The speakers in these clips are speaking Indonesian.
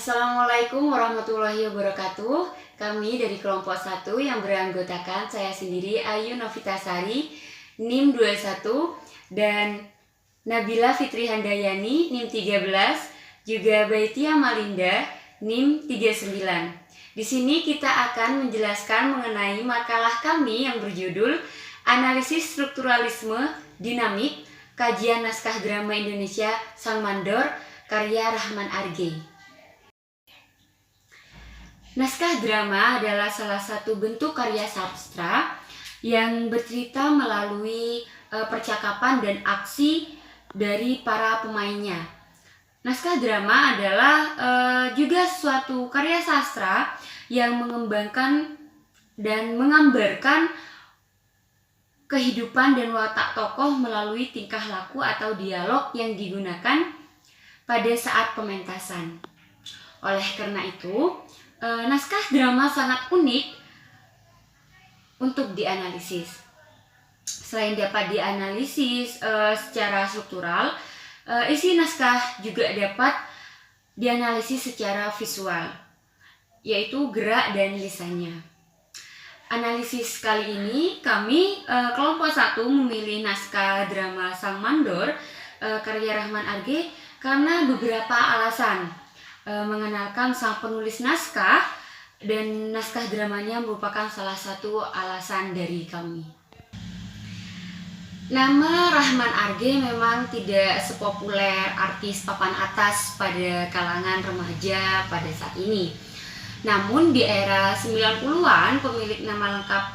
Assalamualaikum warahmatullahi wabarakatuh. Kami dari kelompok 1 yang beranggotakan saya sendiri Ayu Novitasari NIM 21 dan Nabila Fitri Handayani NIM 13, juga Baitia Malinda NIM 39. Di sini kita akan menjelaskan mengenai makalah kami yang berjudul Analisis Strukturalisme Dinamik Kajian Naskah Drama Indonesia Sang Mandor karya Rahman Arge. Naskah drama adalah salah satu bentuk karya sastra yang bercerita melalui percakapan dan aksi dari para pemainnya. Naskah drama adalah juga suatu karya sastra yang mengembangkan dan menggambarkan kehidupan dan watak tokoh melalui tingkah laku atau dialog yang digunakan pada saat pementasan. Oleh karena itu, naskah drama sangat unik untuk dianalisis. Selain dapat dianalisis secara struktural, isi naskah juga dapat dianalisis secara visual, yaitu gerak dan lisannya. Analisis kali ini kami kelompok 1 memilih naskah drama Sang Mandor karya Rahman Arge karena beberapa alasan. Mengenalkan sang penulis naskah dan naskah dramanya merupakan salah satu alasan dari kami. Nama Rahman Arge memang tidak sepopuler artis papan atas pada kalangan remaja pada saat ini. Namun di era 90-an pemilik nama lengkap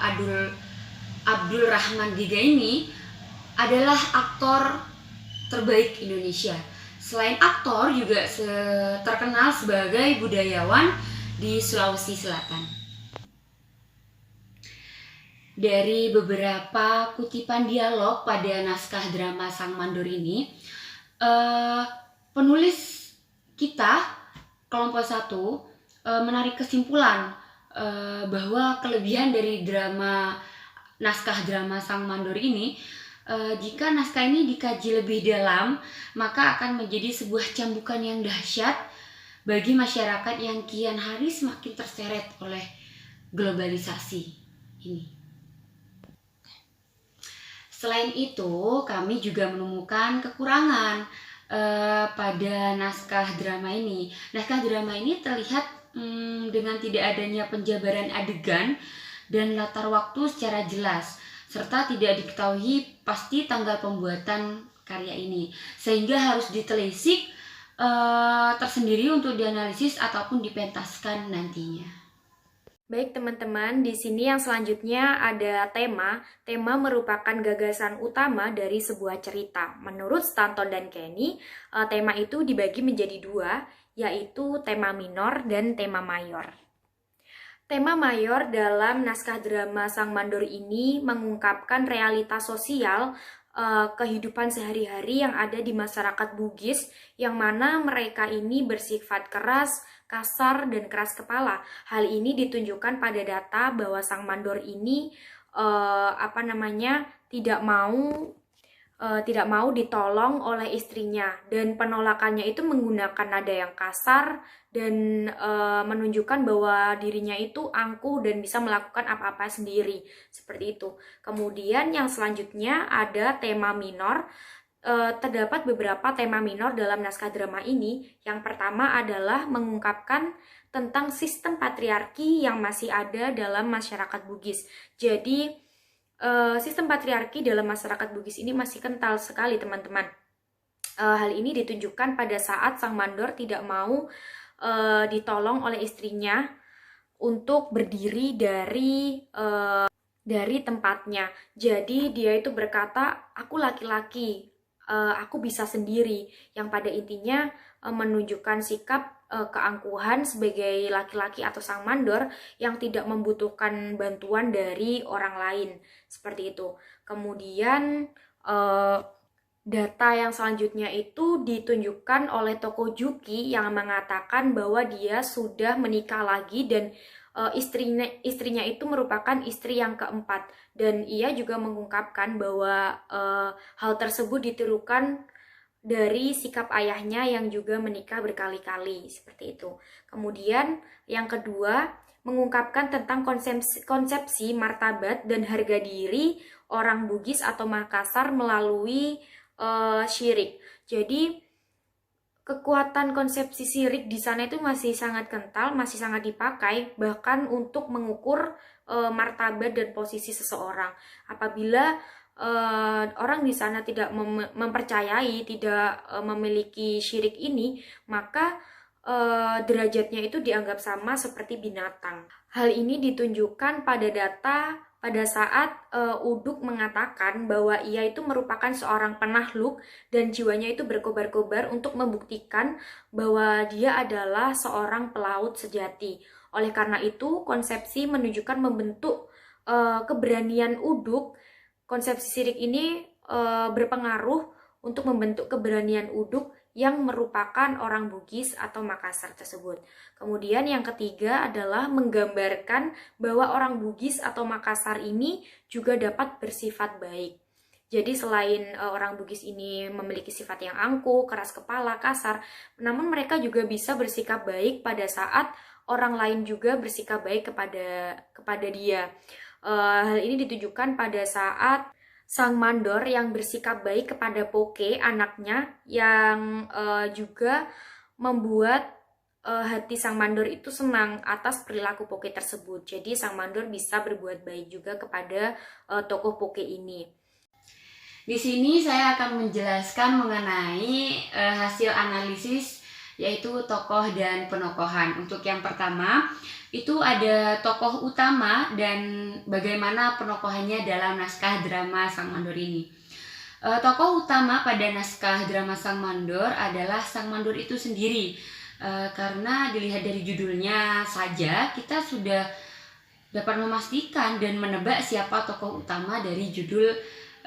Abdul Rahman Giga ini adalah aktor terbaik Indonesia. Selain aktor, juga terkenal sebagai budayawan di Sulawesi Selatan. Dari beberapa kutipan dialog pada naskah drama Sang Mandor ini, penulis kita, kelompok 1, menarik kesimpulan bahwa kelebihan dari naskah drama Sang Mandor ini, jika naskah ini dikaji lebih dalam, maka akan menjadi sebuah cambukan yang dahsyat bagi masyarakat yang kian hari semakin terseret oleh globalisasi ini. Selain itu, kami juga menemukan kekurangan pada naskah drama ini. Naskah drama ini terlihat dengan tidak adanya penjabaran adegan dan latar waktu secara jelas, serta tidak diketahui pasti tanggal pembuatan karya ini, sehingga harus ditelisik tersendiri untuk dianalisis ataupun dipentaskan nantinya. Baik teman-teman, di sini yang selanjutnya ada tema. Tema merupakan gagasan utama dari sebuah cerita. Menurut Stanton dan Kenny, tema itu dibagi menjadi dua, yaitu tema minor dan tema mayor. Tema mayor dalam naskah drama Sang Mandor ini mengungkapkan realitas sosial kehidupan sehari-hari yang ada di masyarakat Bugis, yang mana mereka ini bersifat keras, kasar, dan keras kepala. Hal ini ditunjukkan pada data bahwa Sang Mandor ini tidak mau ditolong oleh istrinya, dan penolakannya itu menggunakan nada yang kasar dan menunjukkan bahwa dirinya itu angkuh dan bisa melakukan apa-apa sendiri, seperti itu. Kemudian yang selanjutnya ada tema minor. Terdapat beberapa tema minor dalam naskah drama ini. Yang pertama adalah mengungkapkan tentang sistem patriarki yang masih ada dalam masyarakat Bugis. Jadi sistem patriarki dalam masyarakat Bugis ini masih kental sekali, teman-teman. Hal ini ditunjukkan pada saat Sang Mandor tidak mau ditolong oleh istrinya untuk berdiri dari tempatnya. Jadi dia itu berkata, aku laki-laki, aku bisa sendiri, yang pada intinya menunjukkan sikap keangkuhan sebagai laki-laki atau Sang Mandor yang tidak membutuhkan bantuan dari orang lain, seperti itu. Kemudian data yang selanjutnya itu ditunjukkan oleh tokoh Juki yang mengatakan bahwa dia sudah menikah lagi dan istrinya itu merupakan istri yang keempat, dan ia juga mengungkapkan bahwa hal tersebut ditirukan dari sikap ayahnya yang juga menikah berkali-kali seperti itu. Kemudian yang kedua, mengungkapkan tentang konsepsi martabat dan harga diri orang Bugis atau Makassar melalui syirik. Jadi kekuatan konsepsi syirik di sana itu masih sangat kental, masih sangat dipakai bahkan untuk mengukur martabat dan posisi seseorang. Apabila orang di sana tidak mempercayai, tidak memiliki syirik ini, maka derajatnya itu dianggap sama seperti binatang. Hal ini ditunjukkan pada data pada saat Uduk mengatakan bahwa ia itu merupakan seorang penakluk dan jiwanya itu berkobar-kobar untuk membuktikan bahwa dia adalah seorang pelaut sejati. Oleh karena itu, konsepsi menunjukkan membentuk keberanian Uduk. Konsepsi syirik ini berpengaruh untuk membentuk keberanian Uduk yang merupakan orang Bugis atau Makassar tersebut. Kemudian yang ketiga adalah menggambarkan bahwa orang Bugis atau Makassar ini juga dapat bersifat baik. Jadi selain orang Bugis ini memiliki sifat yang angkuh, keras kepala, kasar, namun mereka juga bisa bersikap baik pada saat orang lain juga bersikap baik kepada dia. Hal ini ditujukan pada saat Sang Mandor yang bersikap baik kepada Poke, anaknya, yang juga membuat hati Sang Mandor itu senang atas perilaku Poke tersebut. Jadi Sang Mandor bisa berbuat baik juga kepada tokoh Poke ini. Di sini saya akan menjelaskan mengenai hasil analisis yaitu tokoh dan penokohan. Untuk yang pertama, itu ada tokoh utama dan bagaimana penokohannya dalam naskah drama Sang Mandor ini. Tokoh utama pada naskah drama Sang Mandor adalah Sang Mandor itu sendiri. Karena dilihat dari judulnya saja, kita sudah dapat memastikan dan menebak siapa tokoh utama dari judul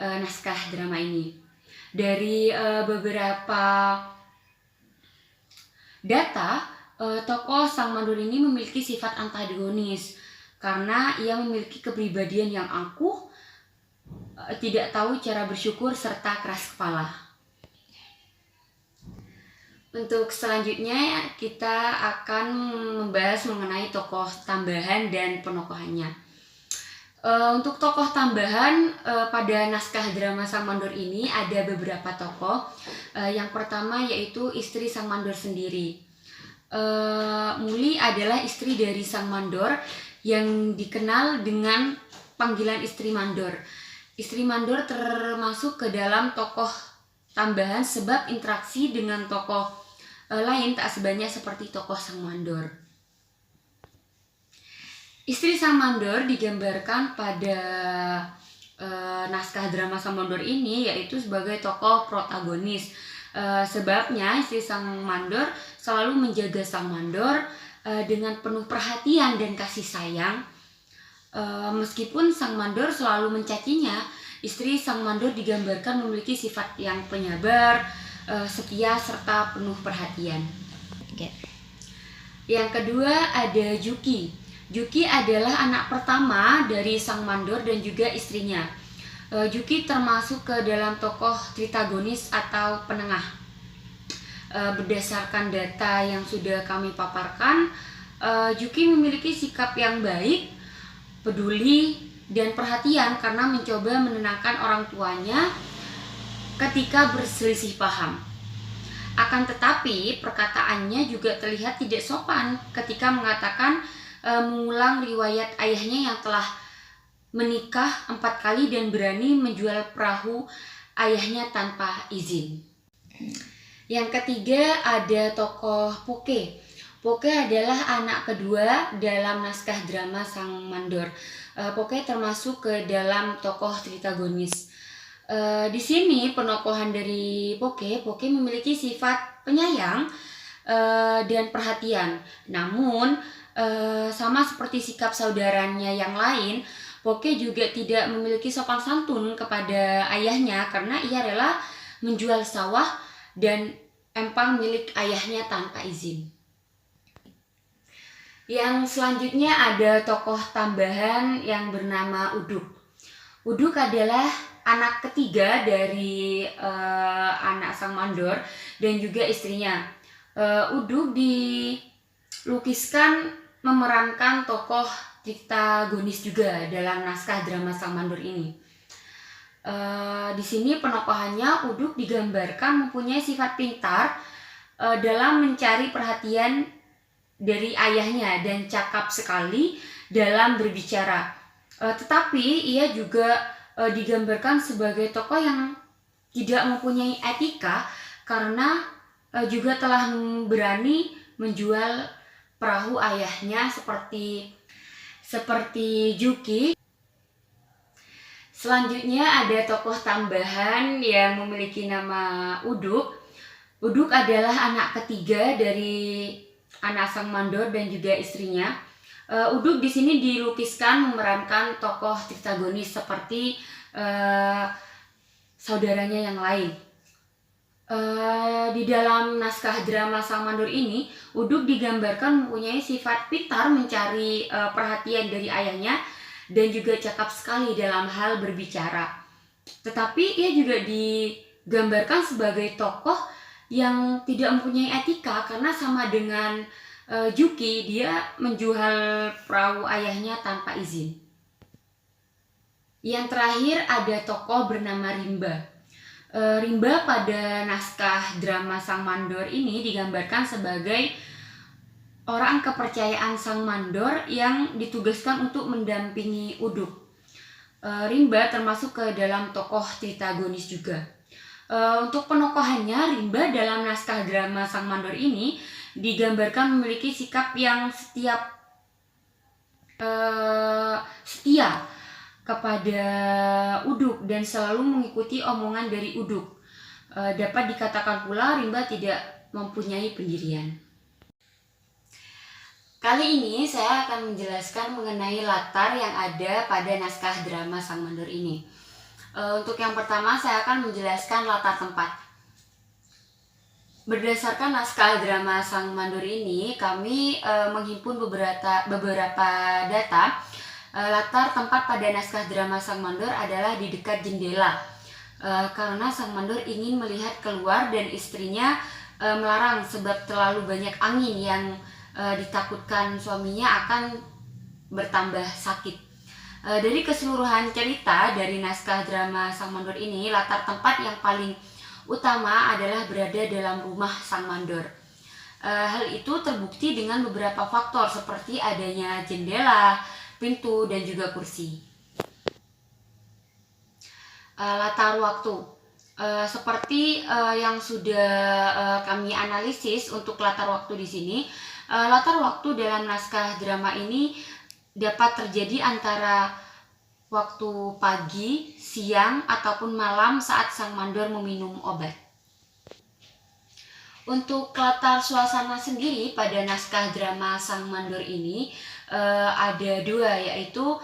naskah drama ini. Dari beberapa data, tokoh Sang Mandor ini memiliki sifat antagonis karena ia memiliki kepribadian yang angkuh, tidak tahu cara bersyukur, serta keras kepala. Untuk selanjutnya kita akan membahas mengenai tokoh tambahan dan penokohannya. Untuk tokoh tambahan pada naskah drama Sang Mandor ini ada beberapa tokoh. Yang pertama yaitu istri Sang Mandor sendiri. Muli adalah istri dari Sang Mandor yang dikenal dengan panggilan istri Mandor. Istri Mandor termasuk ke dalam tokoh tambahan sebab interaksi dengan tokoh lain tak sebanyak seperti tokoh Sang Mandor. Istri Sang Mandor digambarkan pada naskah drama Sang Mandor ini yaitu sebagai tokoh protagonis. Sebabnya istri Sang Mandor selalu menjaga Sang Mandor dengan penuh perhatian dan kasih sayang. Meskipun Sang Mandor selalu mencacinya, istri Sang Mandor digambarkan memiliki sifat yang penyabar, setia, serta penuh perhatian. Yang kedua ada Juki. Juki adalah anak pertama dari Sang Mandor dan juga istrinya. Juki termasuk ke dalam tokoh tritagonis atau penengah. Berdasarkan data yang sudah kami paparkan, Juki memiliki sikap yang baik, peduli, dan perhatian karena mencoba menenangkan orang tuanya ketika berselisih paham. Akan tetapi perkataannya juga terlihat tidak sopan ketika mengatakan mengulang riwayat ayahnya yang telah menikah 4 kali dan berani menjual perahu ayahnya tanpa izin. Yang ketiga ada tokoh Poke. Poke adalah anak kedua dalam naskah drama Sang Mandor. Poke termasuk ke dalam tokoh tritagonis. Di sini penokohan dari Poke memiliki sifat penyayang dan perhatian. Namun sama seperti sikap saudaranya yang lain, Poke juga tidak memiliki sopan santun kepada ayahnya karena ia rela menjual sawah dan empang milik ayahnya tanpa izin. Yang selanjutnya ada tokoh tambahan yang bernama Uduk. Uduk adalah anak ketiga dari anak sang mandor dan juga istrinya. Uduk dilukiskan memerankan tokoh Triptagonis juga dalam naskah drama sang mandor ini. Di sini penokohannya Uduk digambarkan mempunyai sifat pintar dalam mencari perhatian dari ayahnya dan cakap sekali dalam berbicara. Tetapi ia juga digambarkan sebagai tokoh yang tidak mempunyai etika karena juga telah berani menjual perahu ayahnya seperti Juki. Selanjutnya ada tokoh tambahan yang memiliki nama Uduk. Uduk adalah anak ketiga dari anak sang mandor dan juga istrinya. Uduk di sini dilukiskan memerankan tokoh Triptagonis seperti saudaranya yang lain. Di dalam naskah drama sang mandor ini, Uduk digambarkan mempunyai sifat pintar mencari perhatian dari ayahnya dan juga cakap sekali dalam hal berbicara. Tetapi ia juga digambarkan sebagai tokoh yang tidak mempunyai etika karena sama dengan Juki, dia menjual perahu ayahnya tanpa izin. Yang terakhir ada tokoh bernama Rimba. Rimba pada naskah drama sang mandor ini digambarkan sebagai orang kepercayaan sang mandor yang ditugaskan untuk mendampingi Uduk. Rimba termasuk ke dalam tokoh Triptagonis juga. Untuk penokohannya, Rimba dalam naskah drama sang mandor ini digambarkan memiliki sikap yang setia kepada Uduk dan selalu mengikuti omongan dari Uduk. Dapat dikatakan pula Rimba tidak mempunyai pendirian. Kali ini saya akan menjelaskan mengenai latar yang ada pada naskah drama sang mandor ini. Untuk yang pertama saya akan menjelaskan latar tempat. Berdasarkan naskah drama sang mandor ini, kami menghimpun beberapa data. Latar tempat pada naskah drama sang mandor adalah di dekat jendela. Karena sang mandor ingin melihat keluar dan istrinya melarang sebab terlalu banyak angin yang ditakutkan suaminya akan bertambah sakit. Dari keseluruhan cerita dari naskah drama sang mandor ini, latar tempat yang paling utama adalah berada dalam rumah sang mandor. Hal itu terbukti dengan beberapa faktor seperti adanya jendela, pintu, dan juga kursi. Latar waktu. Seperti yang sudah kami analisis untuk latar waktu di sini, latar waktu dalam naskah drama ini dapat terjadi antara waktu pagi, siang, ataupun malam saat sang mandor meminum obat. Untuk latar suasana sendiri pada naskah drama sang mandor ini ada dua, yaitu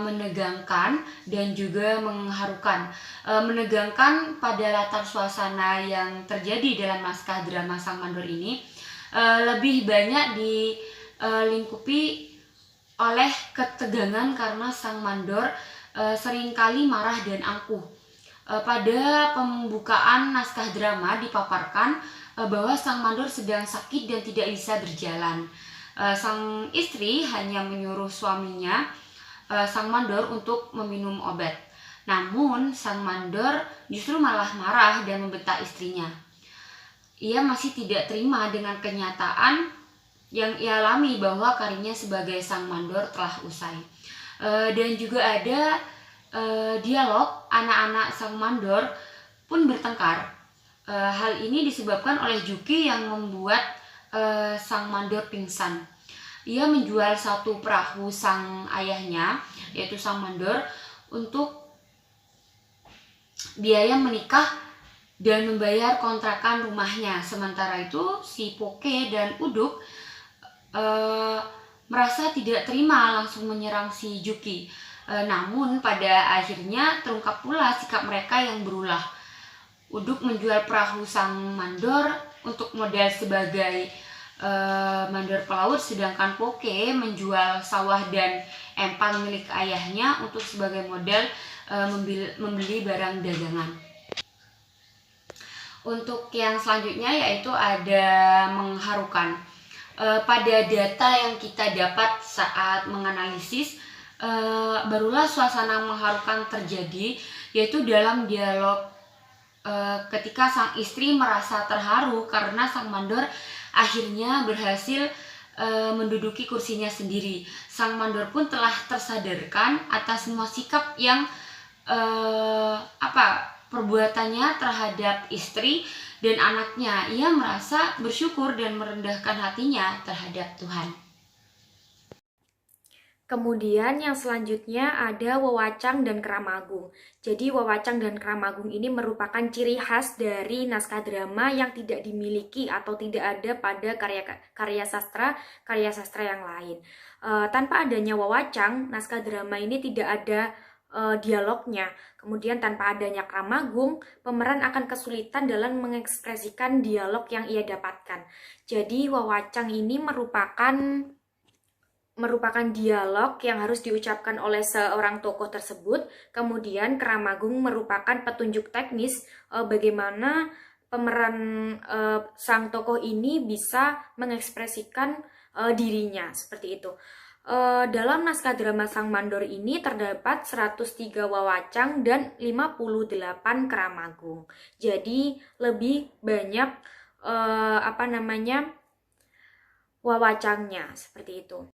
menegangkan dan juga mengharukan. Menegangkan pada latar suasana yang terjadi dalam naskah drama sang mandor ini lebih banyak dilingkupi oleh ketegangan karena sang mandor seringkali marah dan angkuh. Pada pembukaan naskah drama dipaparkan bahwa sang mandor sedang sakit dan tidak bisa berjalan. Sang istri hanya menyuruh suaminya, sang mandor, untuk meminum obat. Namun sang mandor justru malah marah dan membentak istrinya. Ia masih tidak terima dengan kenyataan yang ia alami bahwa karirnya sebagai sang mandor telah usai. Dan juga ada dialog anak-anak sang mandor pun bertengkar. Hal ini disebabkan oleh Juki yang membuat sang mandor pingsan. Ia menjual satu perahu sang ayahnya, yaitu sang mandor, untuk biaya menikah dan membayar kontrakan rumahnya. Sementara itu si Poke dan Uduk merasa tidak terima, langsung menyerang si Juki. Namun pada akhirnya terungkap pula sikap mereka yang berulah. Uduk menjual perahu sang mandor untuk modal sebagai mandor pelaut, sedangkan Poke menjual sawah dan empang milik ayahnya untuk sebagai modal membeli barang dagangan. Untuk yang selanjutnya yaitu ada mengharukan. Pada data yang kita dapat saat menganalisis, barulah suasana mengharukan terjadi, yaitu dalam dialog ketika sang istri merasa terharu karena sang mandor akhirnya berhasil menduduki kursinya sendiri. Sang mandor pun telah tersadarkan atas semua sikap yang perbuatannya terhadap istri dan anaknya. Ia merasa bersyukur dan merendahkan hatinya terhadap Tuhan. Kemudian yang selanjutnya ada wewacang dan keramagung. Jadi wewacang dan keramagung ini merupakan ciri khas dari naskah drama yang tidak dimiliki atau tidak ada pada karya sastra yang lain. Tanpa adanya wewacang, naskah drama ini tidak ada dialognya. Kemudian tanpa adanya keramagung, pemeran akan kesulitan dalam mengekspresikan dialog yang ia dapatkan. Jadi wewacang ini merupakan dialog yang harus diucapkan oleh seorang tokoh tersebut. Kemudian keramagung merupakan petunjuk teknis bagaimana pemeran sang tokoh ini bisa mengekspresikan dirinya, seperti itu. Dalam naskah drama Sang Mandor ini terdapat 103 wewacang dan 58 keramagung. Jadi lebih banyak wewacangnya, seperti itu.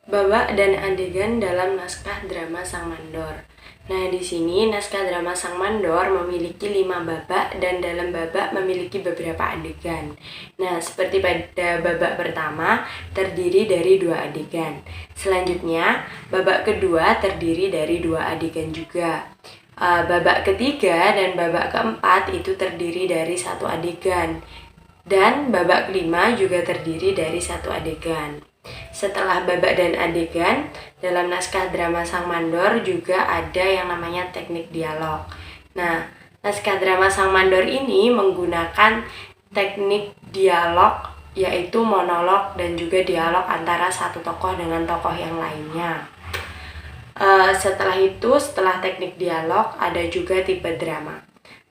Babak dan adegan dalam naskah drama Sang Mandor. Nah, di sini naskah drama Sang Mandor memiliki 5 babak dan dalam babak memiliki beberapa adegan. Nah, seperti pada babak pertama terdiri dari 2 adegan. Selanjutnya, babak kedua terdiri dari 2 adegan juga. Babak ketiga dan babak keempat itu terdiri dari 1 adegan. Dan babak kelima juga terdiri dari 1 adegan. Setelah babak dan adegan, dalam naskah drama Sang Mandor juga ada yang namanya teknik dialog. Nah, naskah drama Sang Mandor ini menggunakan teknik dialog, yaitu monolog dan juga dialog antara satu tokoh dengan tokoh yang lainnya. Setelah teknik dialog, ada juga tipe drama.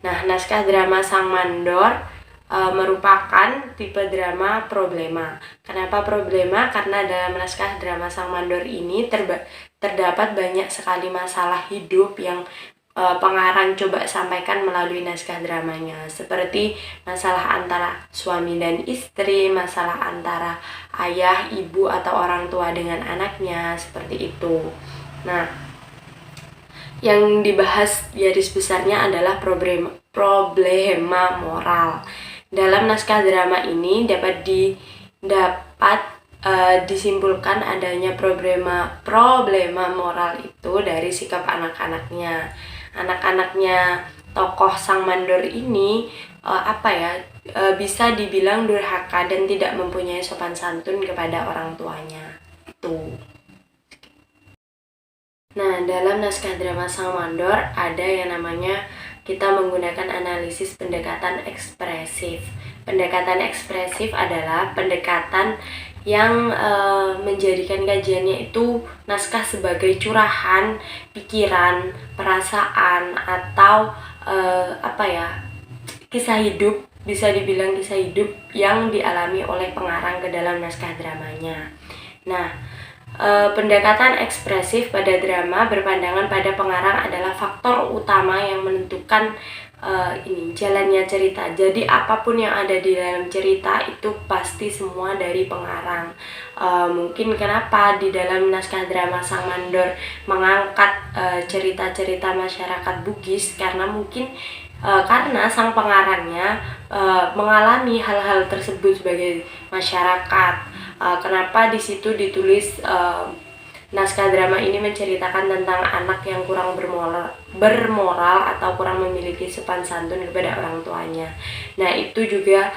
Nah, naskah drama Sang Mandor merupakan tipe drama problema. Kenapa problema? Karena dalam naskah drama Sang Mandor ini terdapat banyak sekali masalah hidup yang pengarang coba sampaikan melalui naskah dramanya, seperti masalah antara suami dan istri, masalah antara ayah, ibu, atau orang tua dengan anaknya, seperti itu. Nah, yang dibahas garis besarnya adalah problema moral. Dalam naskah drama ini dapat disimpulkan adanya problema moral itu dari sikap anak-anaknya. Anak-anaknya tokoh Sang Mandor ini bisa dibilang durhaka dan tidak mempunyai sopan santun kepada orang tuanya. Itu. Nah, dalam naskah drama Sang Mandor ada yang namanya kita menggunakan analisis pendekatan ekspresif. Pendekatan ekspresif adalah pendekatan yang menjadikan kajiannya itu naskah sebagai curahan pikiran, perasaan, atau kisah hidup, bisa dibilang kisah hidup yang dialami oleh pengarang ke dalam naskah dramanya. Nah, pendekatan ekspresif pada drama berpandangan pada pengarang adalah faktor utama yang menentukan jalannya cerita. Jadi apapun yang ada di dalam cerita itu pasti semua dari pengarang. Mungkin kenapa di dalam naskah drama Sang Mandor mengangkat cerita-cerita masyarakat Bugis, karena mungkin karena sang pengarangnya mengalami hal-hal tersebut sebagai masyarakat. Kenapa di situ ditulis naskah drama ini menceritakan tentang anak yang kurang bermoral atau kurang memiliki sopan santun kepada orang tuanya. Nah, itu juga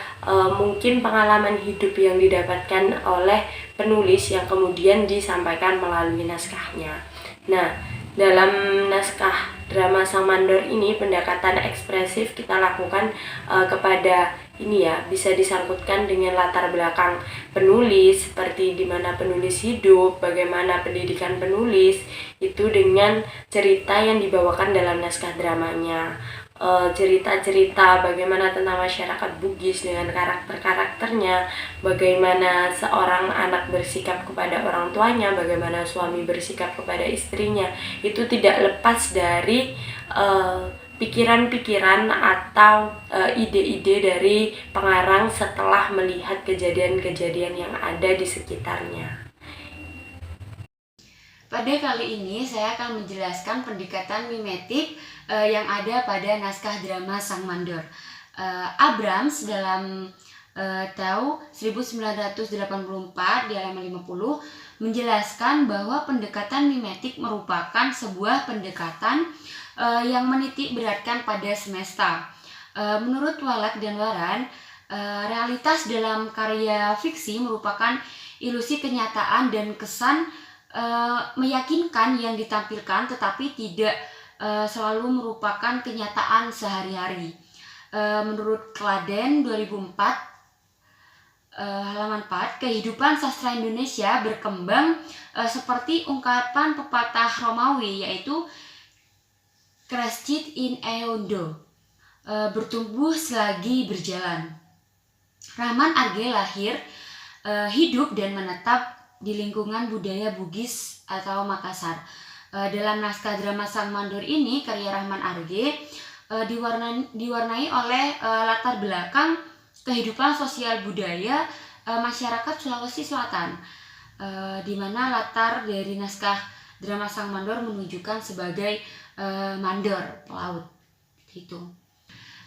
mungkin pengalaman hidup yang didapatkan oleh penulis yang kemudian disampaikan melalui naskahnya. Nah, dalam naskah drama Sang Mandor ini pendekatan ekspresif kita lakukan kepada ini ya bisa disangkutkan dengan latar belakang penulis, seperti di mana penulis hidup, bagaimana pendidikan penulis itu dengan cerita yang dibawakan dalam naskah dramanya. Cerita-cerita bagaimana tentang masyarakat Bugis dengan karakter-karakternya, bagaimana seorang anak bersikap kepada orang tuanya, bagaimana suami bersikap kepada istrinya, itu tidak lepas dari pikiran-pikiran atau ide-ide dari pengarang setelah melihat kejadian-kejadian yang ada di sekitarnya. Pada kali ini saya akan menjelaskan pendekatan mimetik yang ada pada naskah drama Sang Mandor. Abrams dalam tahun 1984 di halaman 50 menjelaskan bahwa pendekatan mimetik merupakan sebuah pendekatan yang menitik beratkan pada semesta. Menurut Wallach dan Warren, realitas dalam karya fiksi merupakan ilusi kenyataan dan kesan meyakinkan yang ditampilkan, tetapi tidak selalu merupakan kenyataan sehari-hari. Menurut Kladen 2004 halaman 4, kehidupan sastra Indonesia berkembang seperti ungkapan pepatah Romawi, yaitu crescit in eondo, bertumbuh selagi berjalan. Rahman Arge lahir, hidup dan menetap di lingkungan budaya Bugis atau Makassar. Dalam naskah drama Sang Mandor ini, karya Rahman Arge diwarnai oleh latar belakang kehidupan sosial budaya masyarakat Sulawesi Selatan, di mana latar dari naskah drama Sang Mandor menunjukkan sebagai mandor pelaut gitu.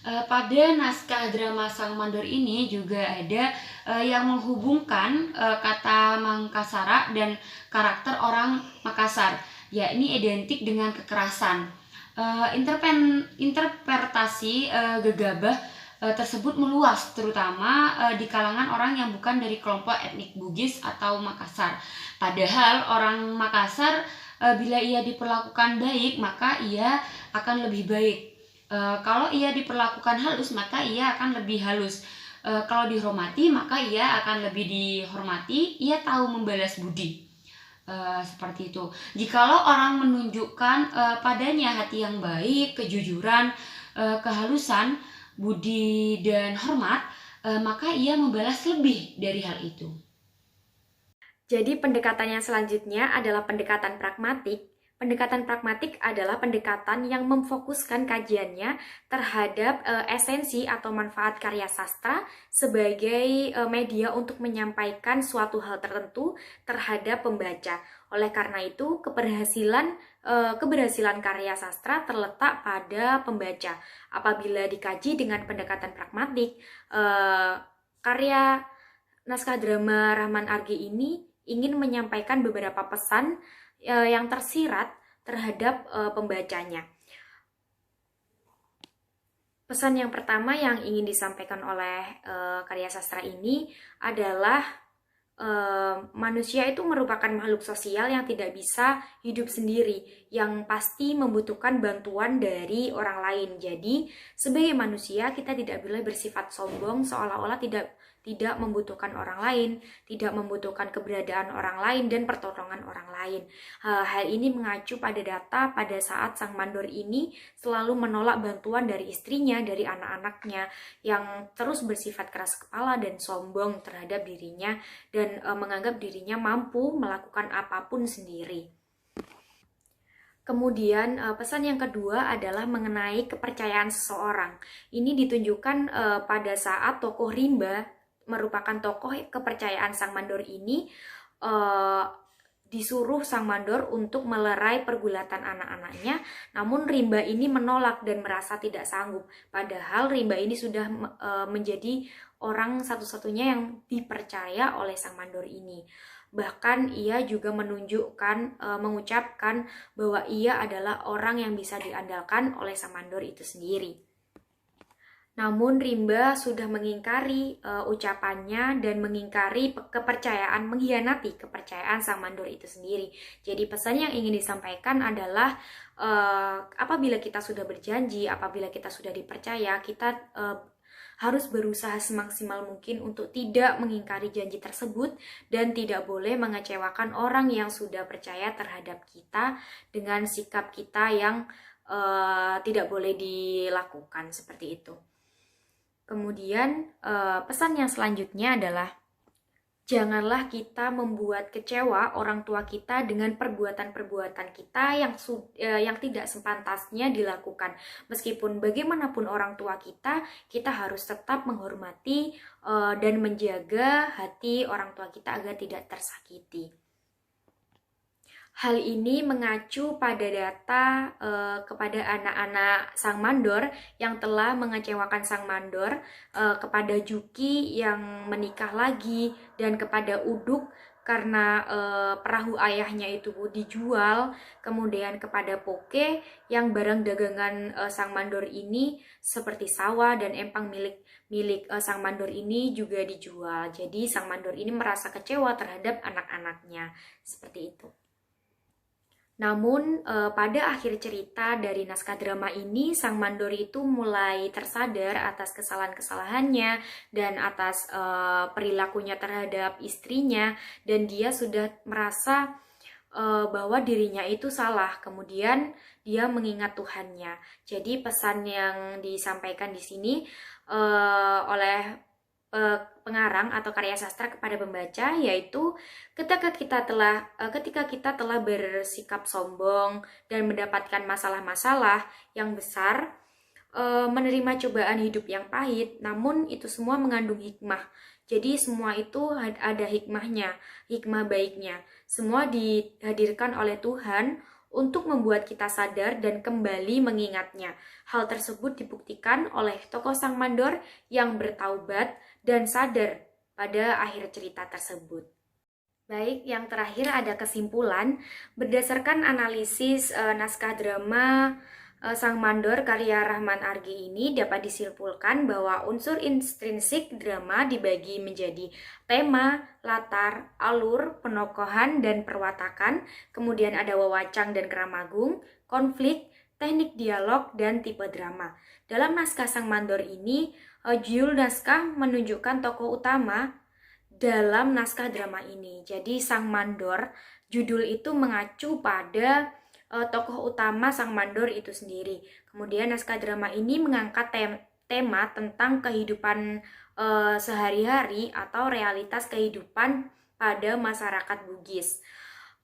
Pada naskah drama Sang Mandor ini juga ada yang menghubungkan kata Mangkasara dan karakter orang Makassar, yakni identik dengan kekerasan. Interpretasi gegabah tersebut meluas, terutama di kalangan orang yang bukan dari kelompok etnik Bugis atau Makassar. Padahal orang Makassar bila ia diperlakukan baik, maka ia akan lebih baik. Kalau ia diperlakukan halus, maka ia akan lebih halus. Kalau dihormati, maka ia akan lebih dihormati. Ia tahu membalas budi. Seperti itu. Jikalau orang menunjukkan padanya hati yang baik, kejujuran, kehalusan, budi dan hormat, maka ia membalas lebih dari hal itu. Jadi pendekatan yang selanjutnya adalah pendekatan pragmatik. Pendekatan pragmatik adalah pendekatan yang memfokuskan kajiannya terhadap esensi atau manfaat karya sastra sebagai media untuk menyampaikan suatu hal tertentu terhadap pembaca. Oleh karena itu, keberhasilan karya sastra terletak pada pembaca. Apabila dikaji dengan pendekatan pragmatik, karya naskah drama Rahman Arge ini ingin menyampaikan beberapa pesan yang tersirat terhadap pembacanya. Pesan yang pertama yang ingin disampaikan oleh karya sastra ini adalah manusia itu merupakan makhluk sosial yang tidak bisa hidup sendiri, yang pasti membutuhkan bantuan dari orang lain. Jadi, sebagai manusia kita tidak boleh bersifat sombong seolah-olah tidak membutuhkan orang lain, tidak membutuhkan keberadaan orang lain dan pertolongan orang lain. Hal ini mengacu pada data pada saat Sang Mandor ini selalu menolak bantuan dari istrinya, dari anak-anaknya yang terus bersifat keras kepala dan sombong terhadap dirinya dan menganggap dirinya mampu melakukan apapun sendiri. Kemudian pesan yang kedua adalah mengenai kepercayaan seseorang. Ini ditunjukkan pada saat tokoh Rimba merupakan tokoh kepercayaan Sang Mandor ini, disuruh Sang Mandor untuk melerai pergulatan anak-anaknya, namun Rimba ini menolak dan merasa tidak sanggup. Padahal Rimba ini sudah menjadi orang satu-satunya yang dipercaya oleh Sang Mandor ini. Bahkan ia juga mengucapkan bahwa ia adalah orang yang bisa diandalkan oleh Sang Mandor itu sendiri. Namun Rimba sudah mengingkari ucapannya dan mengingkari kepercayaan, mengkhianati kepercayaan Sang Mandor itu sendiri. Jadi pesan yang ingin disampaikan adalah apabila kita sudah berjanji, apabila kita sudah dipercaya, kita harus berusaha semaksimal mungkin untuk tidak mengingkari janji tersebut dan tidak boleh mengecewakan orang yang sudah percaya terhadap kita dengan sikap kita yang tidak boleh dilakukan seperti itu. Kemudian pesan yang selanjutnya adalah janganlah kita membuat kecewa orang tua kita dengan perbuatan-perbuatan kita yang tidak sepantasnya dilakukan. Meskipun bagaimanapun orang tua kita harus tetap menghormati dan menjaga hati orang tua kita agar tidak tersakiti. Hal ini mengacu pada data kepada anak-anak sang mandor yang telah mengecewakan sang mandor, kepada Juki yang menikah lagi, dan kepada Uduk karena perahu ayahnya itu dijual, kemudian kepada Poke yang barang dagangan sang mandor ini seperti sawah dan empang milik sang mandor ini juga dijual. Jadi sang mandor ini merasa kecewa terhadap anak-anaknya, seperti itu. Namun pada akhir cerita dari naskah drama ini, sang mandor itu mulai tersadar atas kesalahan-kesalahannya dan atas perilakunya terhadap istrinya, dan dia sudah merasa bahwa dirinya itu salah. Kemudian dia mengingat Tuhannya. Jadi pesan yang disampaikan di sini oleh pengarang atau karya sastra kepada pembaca, yaitu ketika kita telah bersikap sombong dan mendapatkan masalah-masalah yang besar, menerima cobaan hidup yang pahit, namun itu semua mengandung hikmah. Jadi semua itu ada hikmahnya, hikmah baiknya. Semua dihadirkan oleh Tuhan untuk membuat kita sadar dan kembali mengingatnya. Hal tersebut dibuktikan oleh tokoh sang mandor yang bertaubat dan sadar pada akhir cerita tersebut. Baik, yang terakhir ada kesimpulan. Berdasarkan analisis naskah drama Sang Mandor karya Rahman Argy ini dapat disimpulkan bahwa unsur intrinsik drama dibagi menjadi tema, latar, alur, penokohan, dan perwatakan. Kemudian ada wawacang dan keramagung, konflik, teknik dialog, dan tipe drama. Dalam naskah Sang Mandor ini, judul naskah menunjukkan tokoh utama dalam naskah drama ini. Jadi Sang Mandor, judul itu mengacu pada tokoh utama Sang Mandor itu sendiri. Kemudian naskah drama ini mengangkat tema tentang kehidupan sehari-hari atau realitas kehidupan pada masyarakat Bugis.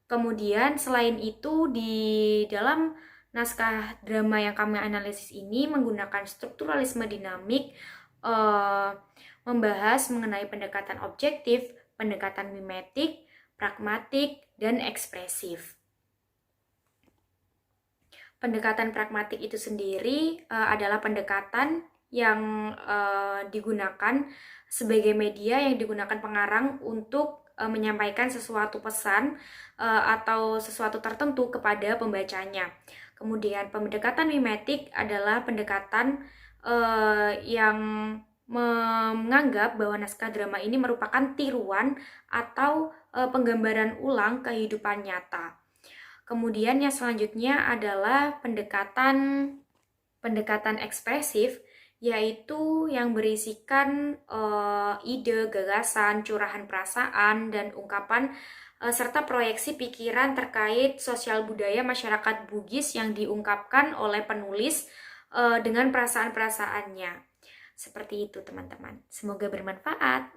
Kemudian selain itu di dalam naskah drama yang kami analisis ini menggunakan strukturalisme dinamik, membahas mengenai pendekatan objektif, pendekatan mimetik, pragmatik, dan ekspresif. Pendekatan pragmatik itu sendiri adalah pendekatan yang digunakan sebagai media yang digunakan pengarang untuk menyampaikan sesuatu pesan atau sesuatu tertentu kepada pembacanya. Kemudian pendekatan mimetik adalah pendekatan yang menganggap bahwa naskah drama ini merupakan tiruan atau penggambaran ulang kehidupan nyata. Kemudian yang selanjutnya adalah pendekatan ekspresif, yaitu yang berisikan ide, gagasan, curahan perasaan, dan ungkapan serta proyeksi pikiran terkait sosial budaya masyarakat Bugis yang diungkapkan oleh penulis dengan perasaan-perasaannya. Seperti itu teman-teman. Semoga bermanfaat.